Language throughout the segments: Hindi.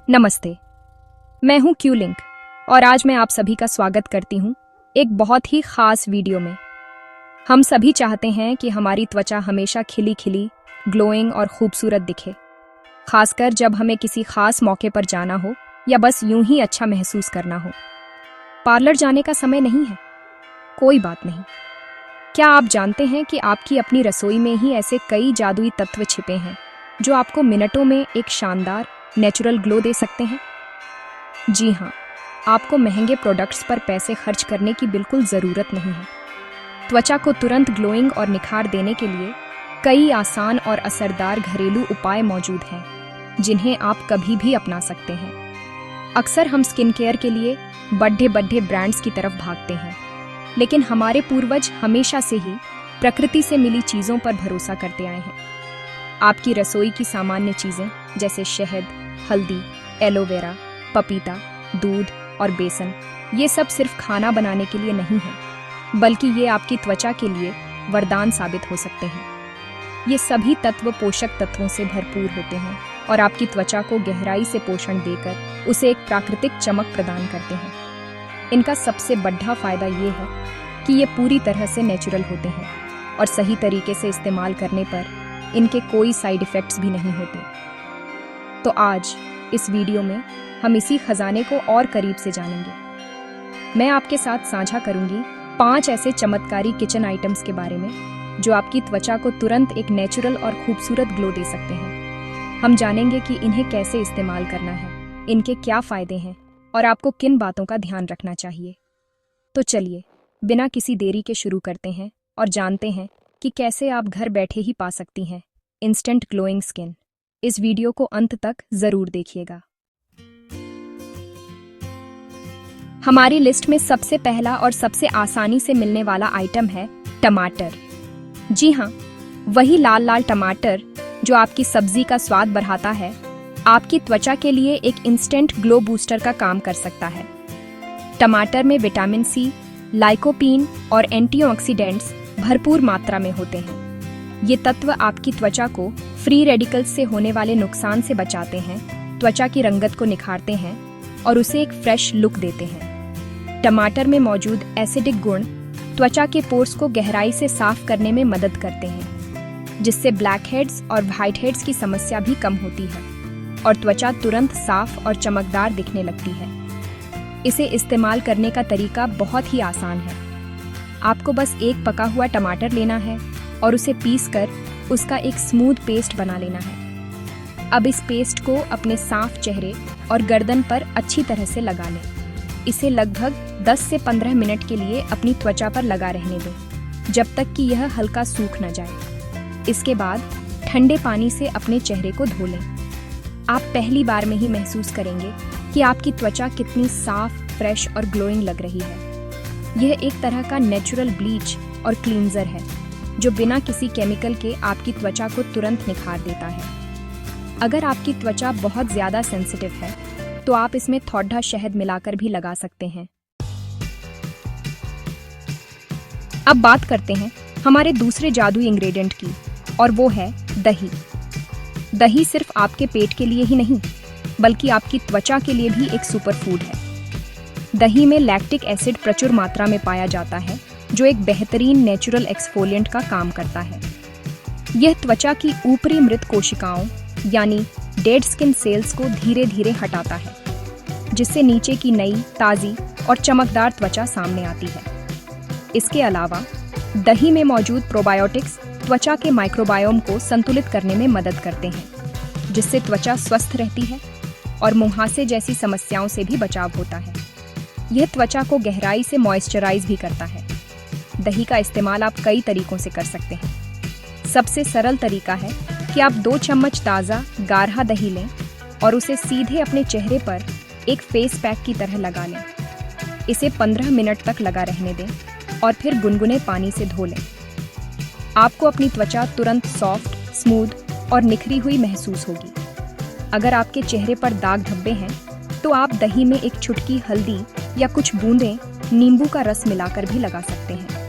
नमस्ते, मैं हूं क्यूलिंक और आज मैं आप सभी का स्वागत करती हूं एक बहुत ही खास वीडियो में। हम सभी चाहते हैं कि हमारी त्वचा हमेशा खिली खिली, ग्लोइंग और खूबसूरत दिखे, खासकर जब हमें किसी खास मौके पर जाना हो या बस यूं ही अच्छा महसूस करना हो। पार्लर जाने का समय नहीं है, कोई बात नहीं। क्या आप जानते हैं कि आपकी अपनी रसोई में ही ऐसे कई जादुई तत्व छिपे हैं जो आपको मिनटों में एक शानदार नेचुरल ग्लो दे सकते हैं? जी हाँ, आपको महंगे प्रोडक्ट्स पर पैसे खर्च करने की बिल्कुल ज़रूरत नहीं है। त्वचा को तुरंत ग्लोइंग और निखार देने के लिए कई आसान और असरदार घरेलू उपाय मौजूद हैं, जिन्हें आप कभी भी अपना सकते हैं। अक्सर हम स्किन केयर के लिए बड़े बड़े ब्रांड्स की तरफ भागते हैं, लेकिन हमारे पूर्वज हमेशा से ही प्रकृति से मिली चीज़ों पर भरोसा करते आए हैं। आपकी रसोई की सामान्य चीज़ें जैसे शहद, हल्दी, एलोवेरा, पपीता, दूध और बेसन, ये सब सिर्फ खाना बनाने के लिए नहीं है, बल्कि ये आपकी त्वचा के लिए वरदान साबित हो सकते हैं। ये सभी तत्व पोषक तत्वों से भरपूर होते हैं और आपकी त्वचा को गहराई से पोषण देकर उसे एक प्राकृतिक चमक प्रदान करते हैं। इनका सबसे बड़ा फायदा ये है कि ये पूरी तरह से नेचुरल होते हैं और सही तरीके से इस्तेमाल करने पर इनके कोई साइड इफ़ेक्ट्स भी नहीं होते। तो आज इस वीडियो में हम इसी खजाने को और करीब से जानेंगे। मैं आपके साथ साझा करूंगी 5 ऐसे चमत्कारी किचन आइटम्स के बारे में जो आपकी त्वचा को तुरंत एक नेचुरल और खूबसूरत ग्लो दे सकते हैं। हम जानेंगे कि इन्हें कैसे इस्तेमाल करना है, इनके क्या फ़ायदे हैं और आपको किन बातों का ध्यान रखना चाहिए। तो चलिए बिना किसी देरी के शुरू करते हैं और जानते हैं कि कैसे आप घर बैठे ही पा सकती हैं इंस्टेंट ग्लोइंग स्किन। इस वीडियो को अंत तक जरूर देखिएगा। हमारी लिस्ट में सबसे पहला और सबसे आसानी से मिलने वाला आइटम है टमाटर। जी हाँ, वही लाल लाल टमाटर जो आपकी सब्जी का स्वाद बढ़ाता है, आपकी त्वचा के लिए एक इंस्टेंट ग्लो बूस्टर का काम कर सकता है। टमाटर में विटामिन सी, लाइकोपीन और एंटीऑक्सीडेंट्स भरपूर मात्रा में होते हैं। ये तत्व आपकी त्वचा को फ्री रेडिकल्स से होने वाले नुकसान से बचाते हैं, त्वचा की रंगत को निखारते हैं और उसे एक फ्रेश लुक देते हैं। टमाटर में मौजूद एसिडिक गुण त्वचा के पोर्स को गहराई से साफ करने में मदद करते हैं, जिससे ब्लैक हेड्स और व्हाइट हेड्स की समस्या भी कम होती है और त्वचा तुरंत साफ और चमकदार दिखने लगती है। इसे इस्तेमाल करने का तरीका बहुत ही आसान है। आपको बस एक पका हुआ टमाटर लेना है और उसे पीसकर उसका एक स्मूथ पेस्ट बना लेना है। अब इस पेस्ट को अपने साफ चेहरे और गर्दन पर अच्छी तरह से लगा लें। इसे लगभग 10 से 15 मिनट के लिए अपनी त्वचा पर लगा रहने दें, जब तक कि यह हल्का सूख न जाए। इसके बाद ठंडे पानी से अपने चेहरे को धो लें। आप पहली बार में ही महसूस करेंगे कि आपकी त्वचा कितनी साफ, फ्रेश और ग्लोइंग लग रही है। यह एक तरह का नेचुरल ब्लीच और क्लींजर है जो बिना किसी केमिकल के आपकी त्वचा को तुरंत निखार देता है। अगर आपकी त्वचा बहुत ज़्यादा सेंसिटिव है तो आप इसमें थोड़ा शहद मिलाकर भी लगा सकते हैं। अब बात करते हैं हमारे दूसरे जादुई इंग्रेडिएंट की, और वो है दही। दही सिर्फ आपके पेट के लिए ही नहीं, बल्कि आपकी त्वचा के लिए भी एक सुपर फूड है। दही में लैक्टिक एसिड प्रचुर मात्रा में पाया जाता है, जो एक बेहतरीन नेचुरल एक्सफोलिएंट का काम करता है। यह त्वचा की ऊपरी मृत कोशिकाओं यानी डेड स्किन सेल्स को धीरे धीरे हटाता है, जिससे नीचे की नई, ताज़ी और चमकदार त्वचा सामने आती है। इसके अलावा दही में मौजूद प्रोबायोटिक्स त्वचा के माइक्रोबायोम को संतुलित करने में मदद करते हैं, जिससे त्वचा स्वस्थ रहती है और मुहासे जैसी समस्याओं से भी बचाव होता है। यह त्वचा को गहराई से मॉइस्चराइज भी करता है। दही का इस्तेमाल आप कई तरीकों से कर सकते हैं। सबसे सरल तरीका है कि आप 2 चम्मच ताज़ा गाढ़ा दही लें और उसे सीधे अपने चेहरे पर एक फेस पैक की तरह लगा लें। इसे 15 मिनट तक लगा रहने दें और फिर गुनगुने पानी से धो लें। आपको अपनी त्वचा तुरंत सॉफ्ट, स्मूथ और निखरी हुई महसूस होगी। अगर आपके चेहरे पर दाग धब्बे हैं तो आप दही में एक चुटकी हल्दी या कुछ बूंदें नींबू का रस मिलाकर भी लगा सकते हैं।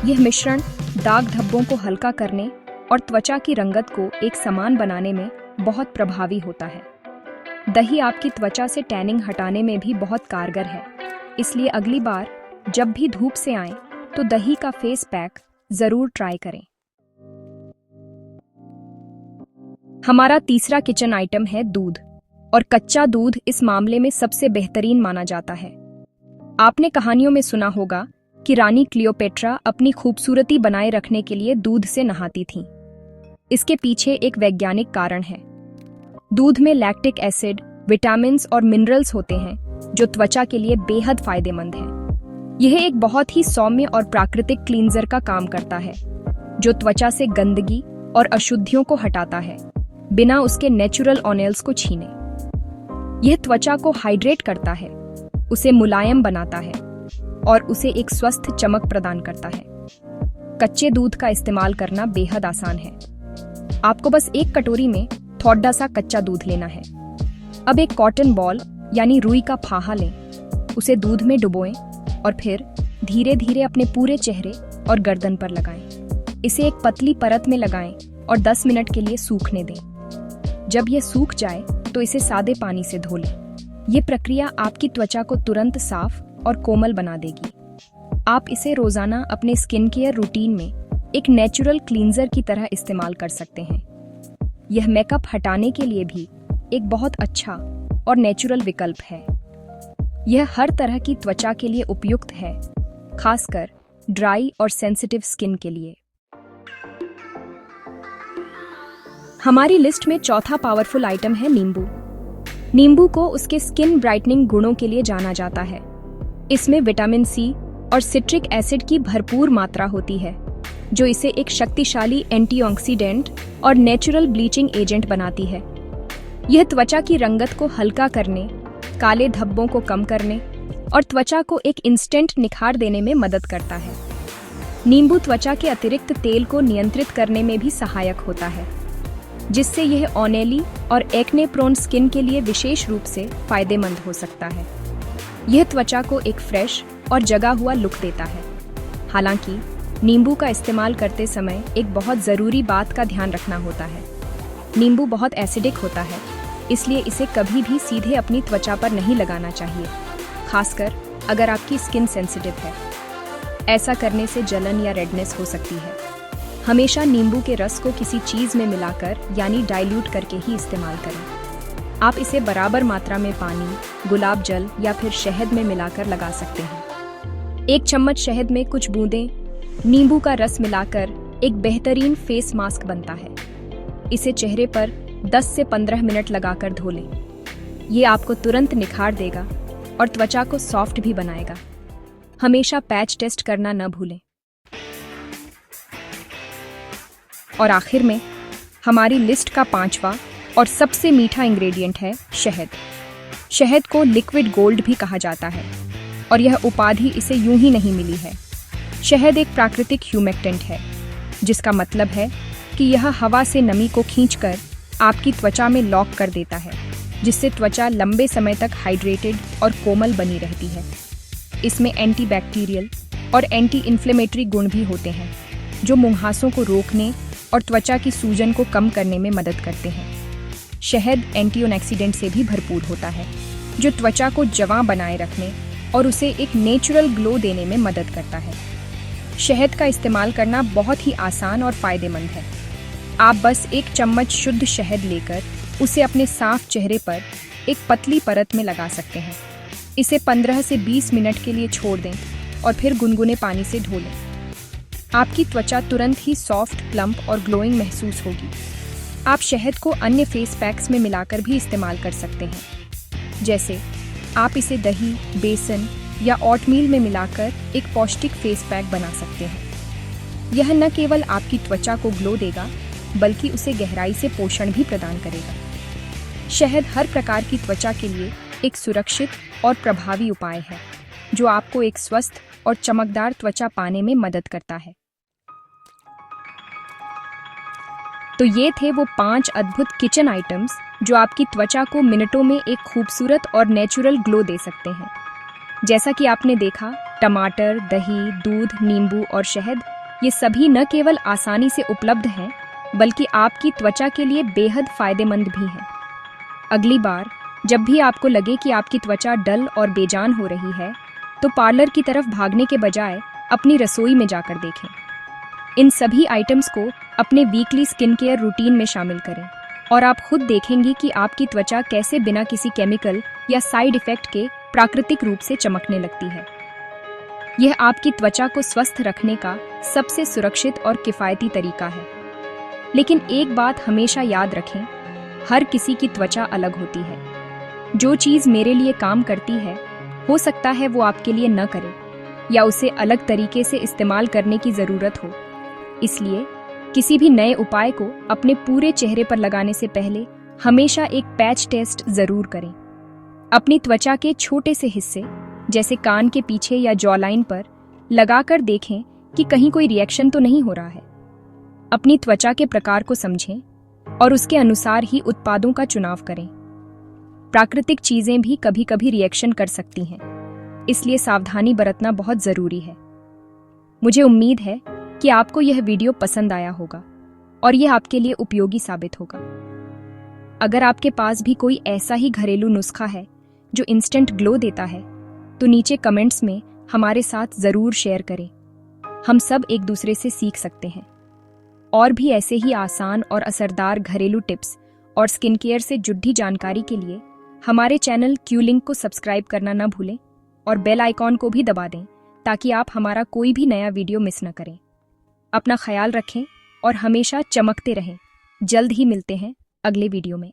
यह मिश्रण दाग धब्बों को हल्का करने और त्वचा की रंगत को एक समान बनाने में बहुत प्रभावी होता है। दही आपकी त्वचा से टैनिंग हटाने में भी बहुत कारगर है, इसलिए अगली बार जब भी धूप से आएं तो दही का फेस पैक जरूर ट्राई करें। हमारा तीसरा किचन आइटम है दूध, और कच्चा दूध इस मामले में सबसे बेहतरीन माना जाता है। आपने कहानियों में सुना होगा कि रानी क्लियोपेट्रा अपनी खूबसूरती बनाए रखने के लिए दूध से नहाती थीं। इसके पीछे एक वैज्ञानिक कारण है। दूध में लैक्टिक एसिड, विटामिन्स और मिनरल्स होते हैं जो त्वचा के लिए बेहद फायदेमंद हैं। यह एक बहुत ही सौम्य और प्राकृतिक क्लींजर का काम करता है, जो त्वचा से गंदगी और अशुद्धियों को हटाता है बिना उसके नेचुरल ऑनेल्स को छीने। यह त्वचा को हाइड्रेट करता है, उसे मुलायम बनाता है और उसे एक स्वस्थ चमक प्रदान करता है। कच्चे दूध का इस्तेमाल करना बेहद आसान है। आपको बस एक कटोरी में थोड़ा सा कच्चा दूध लेना है। अब एक कॉटन बॉल यानी रुई का फाहा लें, उसे दूध में डुबोएं और फिर धीरे धीरे अपने पूरे चेहरे और गर्दन पर लगाएं। इसे एक पतली परत में लगाएं और 10 मिनट के लिए सूखने दें। जब यह सूख जाए तो इसे सादे पानी से धो लें। यह प्रक्रिया आपकी त्वचा को तुरंत साफ और कोमल बना देगी। आप इसे रोजाना अपने स्किन केयर रूटीन में एक नेचुरल क्लींजर की तरह इस्तेमाल कर सकते हैं। यह मेकअप हटाने के लिए भी एक बहुत अच्छा और नेचुरल विकल्प है। यह हर तरह की त्वचा के लिए उपयुक्त है, खासकर ड्राई और सेंसिटिव स्किन के लिए। हमारी लिस्ट में चौथा पावरफुल आइटम है नींबू। नींबू को उसके स्किन ब्राइटनिंग गुणों के लिए जाना जाता है। इसमें विटामिन सी और सिट्रिक एसिड की भरपूर मात्रा होती है, जो इसे एक शक्तिशाली एंटीऑक्सीडेंट और नेचुरल ब्लीचिंग एजेंट बनाती है। यह त्वचा की रंगत को हल्का करने, काले धब्बों को कम करने और त्वचा को एक इंस्टेंट निखार देने में मदद करता है। नींबू त्वचा के अतिरिक्त तेल को नियंत्रित करने में भी सहायक होता है, जिससे यह ऑनेली और एक्ने प्रोन स्किन के लिए विशेष रूप से फायदेमंद हो सकता है। यह त्वचा को एक फ्रेश और जगा हुआ लुक देता है। हालांकि नींबू का इस्तेमाल करते समय एक बहुत ज़रूरी बात का ध्यान रखना होता है। नींबू बहुत एसिडिक होता है, इसलिए इसे कभी भी सीधे अपनी त्वचा पर नहीं लगाना चाहिए, खासकर अगर आपकी स्किन सेंसिटिव है। ऐसा करने से जलन या रेडनेस हो सकती है। हमेशा नींबू के रस को किसी चीज़ में मिलाकर यानी डाइल्यूट करके ही इस्तेमाल करें। आप इसे बराबर मात्रा में पानी, गुलाब जल या फिर शहद में मिलाकर लगा सकते हैं। 1 चम्मच शहद में कुछ बूंदें नींबू का रस मिलाकर एक बेहतरीन फेस मास्क बनता है। इसे चेहरे पर 10 से 15 मिनट लगाकर धो लें। ये आपको तुरंत निखार देगा और त्वचा को सॉफ्ट भी बनाएगा। हमेशा पैच टेस्ट करना न भूलें। और आखिर में हमारी लिस्ट का 5वां और सबसे मीठा इंग्रेडिएंट है शहद। शहद को लिक्विड गोल्ड भी कहा जाता है, और यह उपाधि इसे यूं ही नहीं मिली है। शहद एक प्राकृतिक ह्यूमेक्टेंट है, जिसका मतलब है कि यह हवा से नमी को खींचकर आपकी त्वचा में लॉक कर देता है, जिससे त्वचा लंबे समय तक हाइड्रेटेड और कोमल बनी रहती है। इसमें एंटीबैक्टीरियल और एंटी इन्फ्लेमेटरी गुण भी होते हैं, जो मुंहासों को रोकने और त्वचा की सूजन को कम करने में मदद करते हैं। शहद एंटीऑक्सीडेंट से भी भरपूर होता है, जो त्वचा को जवां बनाए रखने और उसे एक नेचुरल ग्लो देने में मदद करता है। शहद का इस्तेमाल करना बहुत ही आसान और फायदेमंद है। आप बस 1 चम्मच शुद्ध शहद लेकर उसे अपने साफ चेहरे पर एक पतली परत में लगा सकते हैं। इसे 15 से 20 मिनट के लिए छोड़ दें और फिर गुनगुने पानी से धो लें। आपकी त्वचा तुरंत ही सॉफ्ट, प्लम्प और ग्लोइंग महसूस होगी। आप शहद को अन्य फेस पैक्स में मिलाकर भी इस्तेमाल कर सकते हैं। जैसे आप इसे दही, बेसन या ओटमील में मिलाकर एक पौष्टिक फेस पैक बना सकते हैं। यह न केवल आपकी त्वचा को ग्लो देगा, बल्कि उसे गहराई से पोषण भी प्रदान करेगा। शहद हर प्रकार की त्वचा के लिए एक सुरक्षित और प्रभावी उपाय है, जो आपको एक स्वस्थ और चमकदार त्वचा पाने में मदद करता है। तो ये थे वो 5 अद्भुत किचन आइटम्स जो आपकी त्वचा को मिनटों में एक खूबसूरत और नेचुरल ग्लो दे सकते हैं। जैसा कि आपने देखा, टमाटर, दही, दूध, नींबू और शहद ये सभी न केवल आसानी से उपलब्ध हैं, बल्कि आपकी त्वचा के लिए बेहद फायदेमंद भी हैं। अगली बार जब भी आपको लगे कि आपकी त्वचा डल और बेजान हो रही है, तो पार्लर की तरफ भागने के बजाय अपनी रसोई में जाकर देखें। इन सभी आइटम्स को अपने वीकली स्किन केयर रूटीन में शामिल करें और आप खुद देखेंगे कि आपकी त्वचा कैसे बिना किसी केमिकल या साइड इफेक्ट के प्राकृतिक रूप से चमकने लगती है। यह आपकी त्वचा को स्वस्थ रखने का सबसे सुरक्षित और किफ़ायती तरीका है। लेकिन एक बात हमेशा याद रखें, हर किसी की त्वचा अलग होती है। जो चीज़ मेरे लिए काम करती है, हो सकता है वो आपके लिए न करे या उसे अलग तरीके से इस्तेमाल करने की ज़रूरत हो। इसलिए किसी भी नए उपाय को अपने पूरे चेहरे पर लगाने से पहले हमेशा एक पैच टेस्ट ज़रूर करें। अपनी त्वचा के छोटे से हिस्से जैसे कान के पीछे या जॉ लाइन पर लगाकर देखें कि कहीं कोई रिएक्शन तो नहीं हो रहा है। अपनी त्वचा के प्रकार को समझें और उसके अनुसार ही उत्पादों का चुनाव करें। प्राकृतिक चीज़ें भी कभी कभी रिएक्शन कर सकती हैं, इसलिए सावधानी बरतना बहुत ज़रूरी है। मुझे उम्मीद है कि आपको यह वीडियो पसंद आया होगा और यह आपके लिए उपयोगी साबित होगा। अगर आपके पास भी कोई ऐसा ही घरेलू नुस्खा है जो इंस्टेंट ग्लो देता है, तो नीचे कमेंट्स में हमारे साथ ज़रूर शेयर करें। हम सब एक दूसरे से सीख सकते हैं। और भी ऐसे ही आसान और असरदार घरेलू टिप्स और स्किन केयर से जुड़ी जानकारी के लिए हमारे चैनल क्यूलिंक को सब्सक्राइब करना न भूलें और बेल आइकॉन को भी दबा दें ताकि आप हमारा कोई भी नया वीडियो मिस न करें। अपना ख्याल रखें और हमेशा चमकते रहें। जल्द ही मिलते हैं अगले वीडियो में।